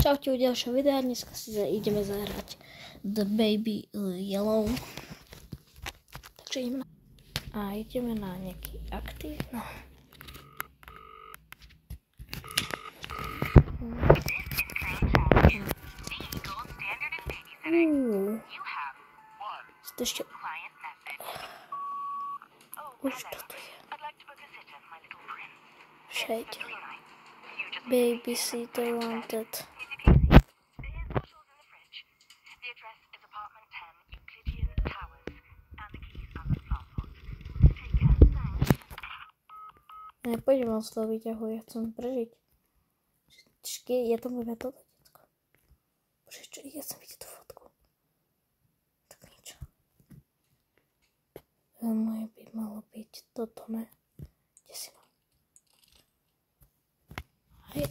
Čaute u ďalšieho videa, dneska si ideme zahrať The Baby Yellow. Takže ideme na nejaký aktív. No. Ešte... Už toto je. Shake. Babysitter wanted. Nepôjdem vám z toho výťahu, ja chcem prežiť. Čakaj, ja to budem toto, detko. Bože, čo, ja chcem vidieť tú fotku. Tak niečo. Moje by malo byť toto, ne? Kde si mám? Hej,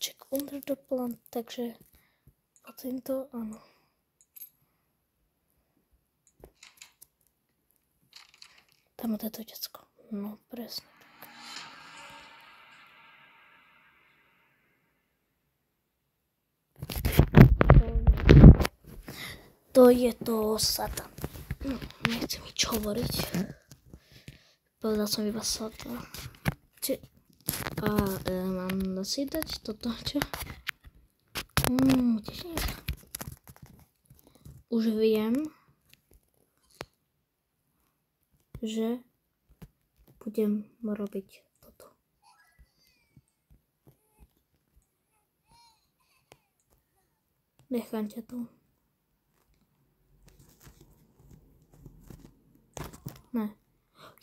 check under the plant, takže po týmto, áno. Tam je to detsko. No, presne. To je to satan. No, nechcem nič hovoriť. Povedal som iba satan. Mám si dať toto, čo? Teším sa. Už viem, že budem robiť toto. Nechám ťa tu. Ne.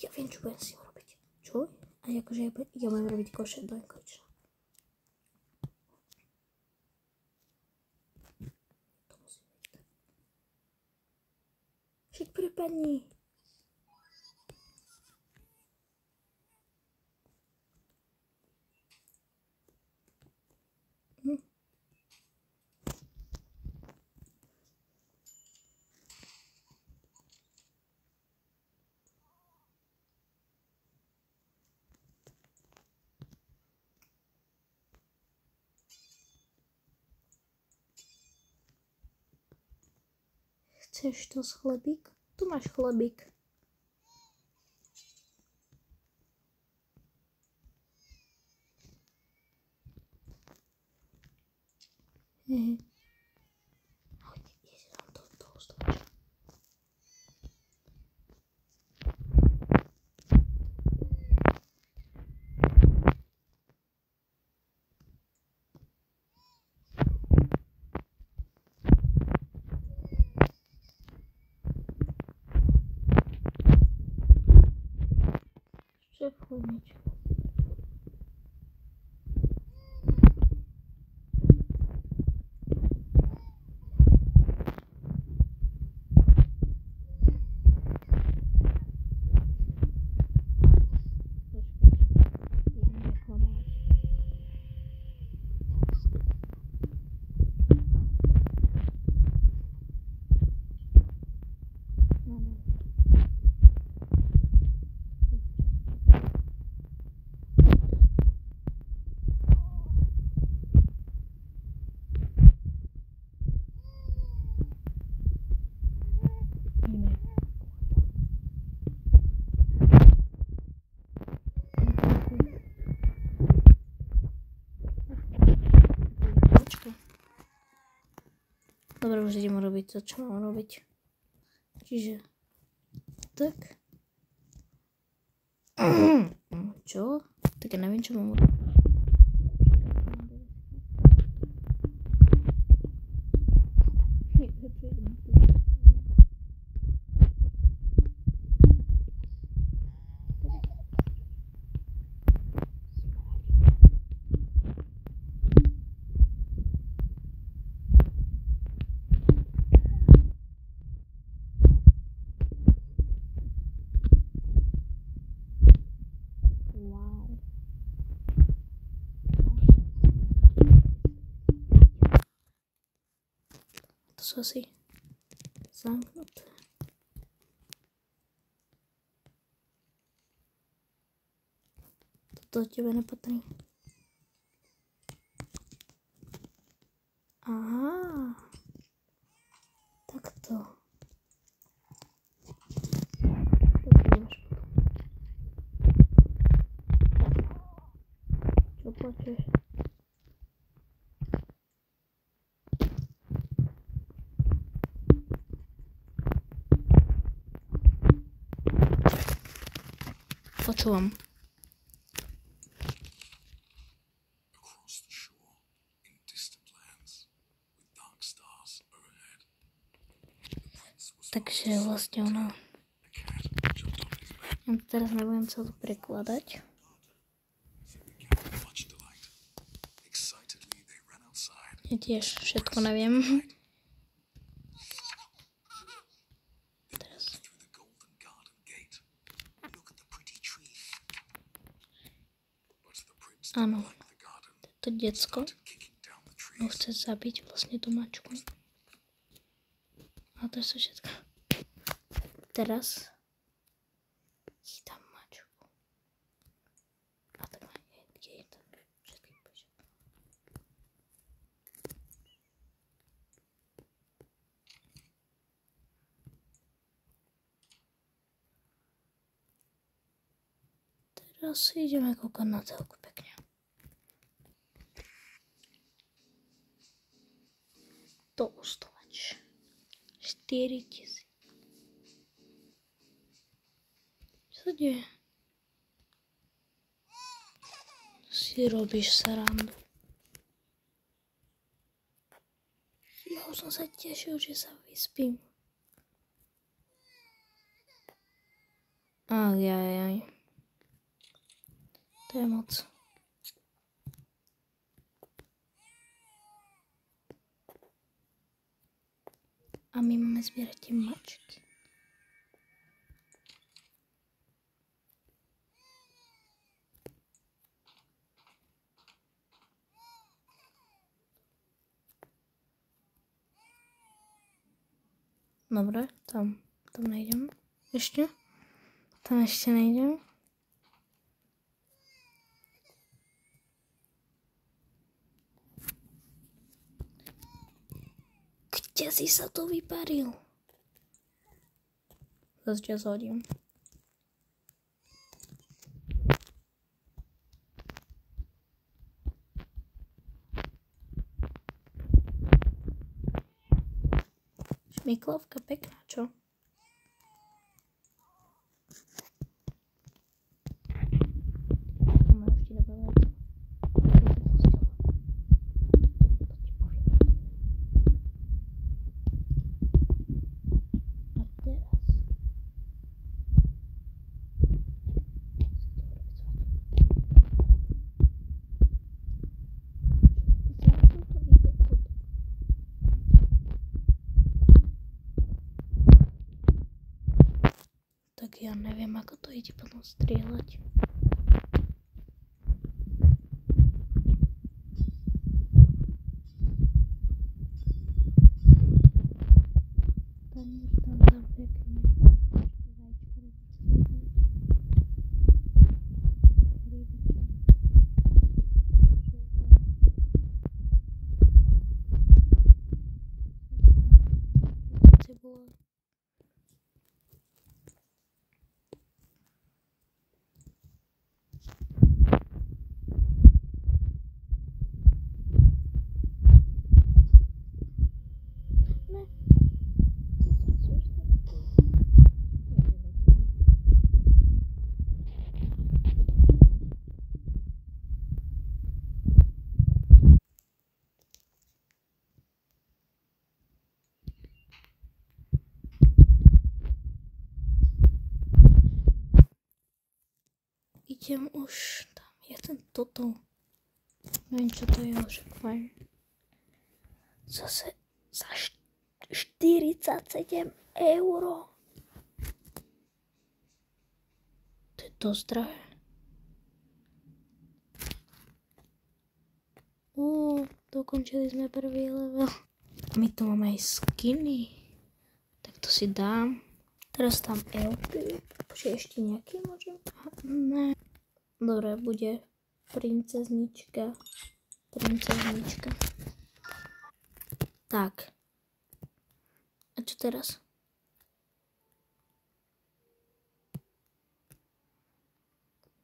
Ja viem, čo budem si urobiť. Čo? A akože ja budem robiť koše do konečna. To musím byť tak. Však prepadni. Chceš to z chlebík? Tu máš chlebík. Niečo. Dobre, už idem robiť to, čo mám robiť. Čiže tak. Čo? Tak ja neviem, čo mám robiť. To sú asi zamknuté. Toto tebe nepatrí. Aha. Takto. Čo plačeš? Počúvam. Takže vlastne ono... Ja teraz nebudem celú prekladať. Ja tiež všetko neviem. Teraz. Áno. To decko ho chce zabiť vlastne tú mačku. A to sú všetko. Teraz chytám mačku. A tak je to všetkých počet. Teraz ideme kúkať na celku pekne. Toustovač. 4000. Čo sa deje? Si robíš srandu. Ja už som sa tešil, že sa vyspím. Ajajaj. To je moc. A my máme zbierať tie mačky. Dobre, tam nejdem. Ešte? Tam ešte nejdem. Kde si sa to vyparil? Zase čas hodím. Šmiklovka pekná, čo? Tak ja neviem, ako to ide potom strieľať. Tam dám pekne. Cibula. Idem už tam, ja chcem toto. Neviem, čo to je, už fajn. Zase za 47 €. To je dosť drahé. Dokončili sme prvý level. My tu máme aj skiny. Tak to si dám. Teraz tam elfy. Počkej, ešte nejaký môžem? Ne. Dobre, bude princeznička. Tak. A čo teraz?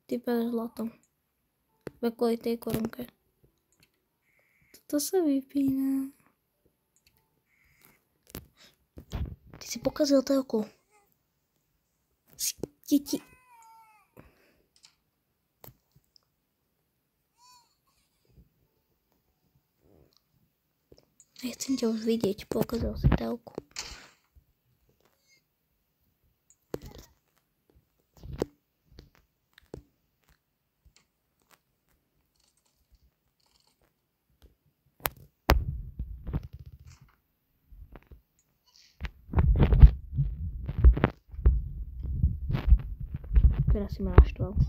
Ty padaš zlatom. Kvôli tej korunke. Toto sa vypína. Ty si pokazil telku. Deti. Nechcem ťa už vidieť, pokazil si telku. Teraz si ma naštval.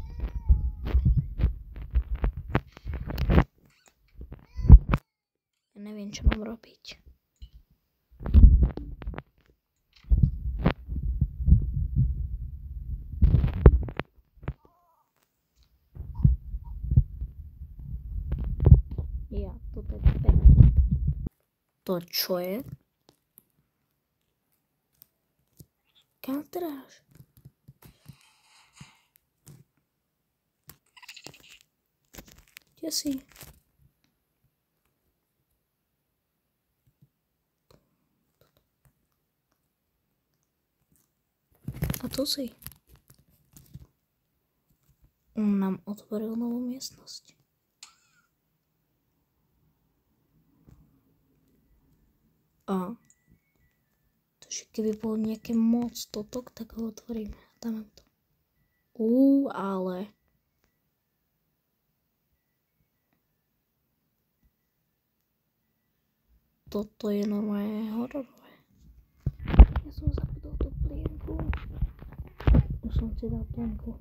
Ja neviem, čo mám robiť. Ja, toto je pekné. To čo je? Kam tráš? Kde si? A tu si. On nám otvoril novú miestnosť. A takže keby bol nejaký moc totok, tak ho otvoríme. Dáme to. Ale toto je normálne hororové. Ja som zabudol tú plienku. Už som si dal plienku.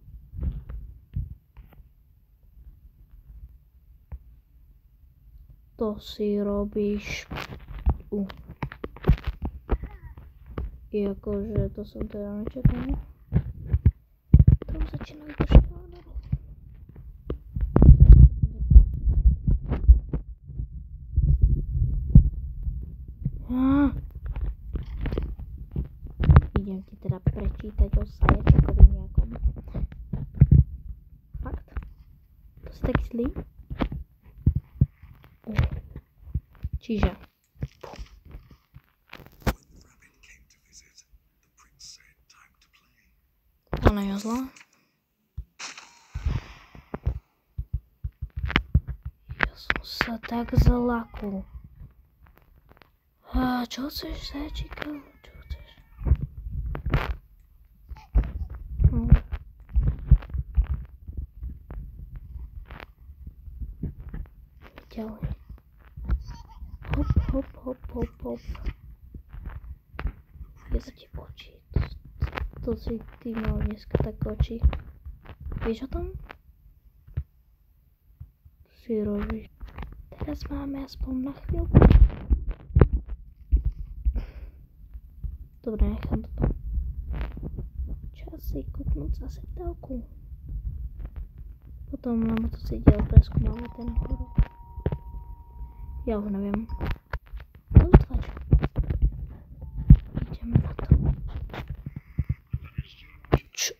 To si robíš. I akože to som teda nečakal. Tam začínajú poškvádat. Idem ti teda prečítať o Zajačakovi nejakom. Fakt? To si taký zlý? Čiže ona je zlá. Ja som sa tak zlakol. Čo chceš, Zajačíka? Čo chceš? Ďalej. Hop, hop, hop, hop, hop. Je za ti oči. To si ty mal dneska tak oči. Vieš o tom? Si robíš. Teraz máme aspoň na chvíľku. Dobre, nechám to tam. Čas si kúknúť zase telku. Potom nám to si diel preskúmame ten horor. Ja už neviem. Roztlač. Ideme na to. Čo?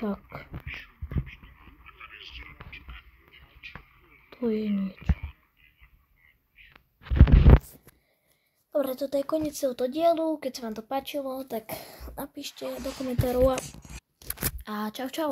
Tak. To je niečo. Dobre, toto je koniec tohto dielu. Keď sa vám to páčilo, tak napíšte do komentárov a čau čau.